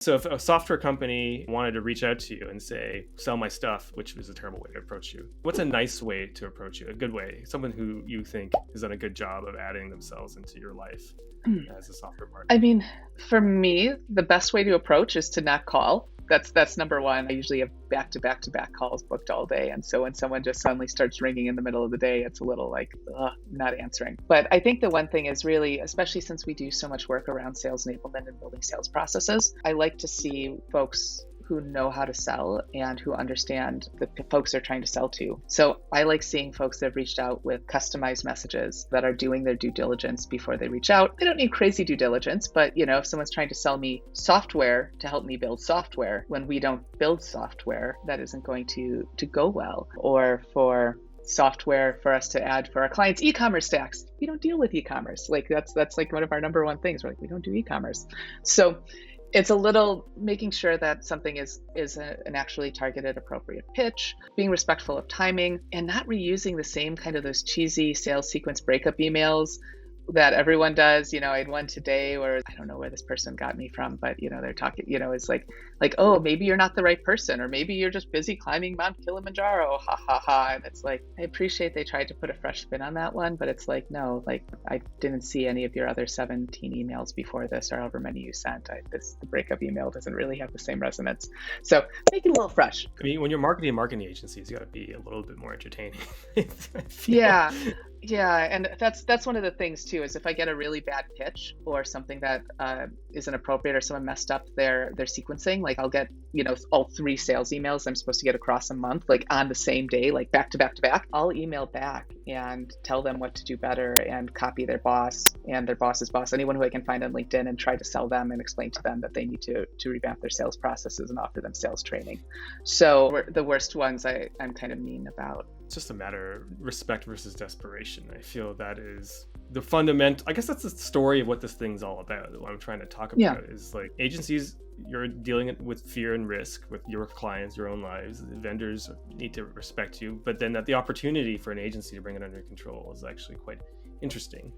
So if a software company wanted to reach out to you and say, sell my stuff, which is a terrible way to approach you, what's a nice way to approach you? A good way, someone who you think has done a good job of adding themselves into your life as a software partner? I mean, for me, the best way to approach is to not call. That's number one. I usually have back to back to back calls booked all day. And so when someone just suddenly starts ringing in the middle of the day, it's a little like, ugh, not answering. But I think the one thing is really, especially since we do so much work around sales enablement and building sales processes, I like to see folks who know how to sell and who understand the folks they're trying to sell to. So I like seeing folks that have reached out with customized messages that are doing their due diligence before they reach out. They don't need crazy due diligence, but if someone's trying to sell me software to help me build software, when we don't build software, that isn't going to go well. Or for software for us to add for our clients' e-commerce stacks. We don't deal with e-commerce. Like that's like one of our number one things. We're like, we don't do e-commerce. So it's a little making sure that something is an actually targeted, appropriate pitch, being respectful of timing, and not reusing the same kind of those cheesy sales sequence breakup emails that everyone does. I had one today where I don't know where this person got me from, but they're talking, it's like, oh, maybe you're not the right person, or maybe you're just busy climbing Mount Kilimanjaro, ha ha ha. And it's like, I appreciate they tried to put a fresh spin on that one, but it's like, no, like I didn't see any of your other 17 emails before this, or however many you sent. The breakup email doesn't really have the same resonance. So make it a little fresh. I mean, when you're marketing agencies, you got to be a little bit more entertaining. Yeah. Yeah, and that's one of the things too, is if I get a really bad pitch or something that isn't appropriate, or someone messed up their sequencing, like I'll get all 3 sales emails I'm supposed to get across a month, like on the same day, like back to back to back. I'll email back and tell them what to do better, and copy their boss and their boss's boss, anyone who I can find on LinkedIn, and try to sell them and explain to them that they need to revamp their sales processes and offer them sales training. So the worst ones I'm kind of mean about. It's just a matter of respect versus desperation. I feel that is the fundamental, I guess that's the story of what this thing's all about. What I'm trying to talk about is like agencies, you're dealing with fear and risk with your clients, your own lives. The vendors need to respect you, but then that the opportunity for an agency to bring it under control is actually quite interesting.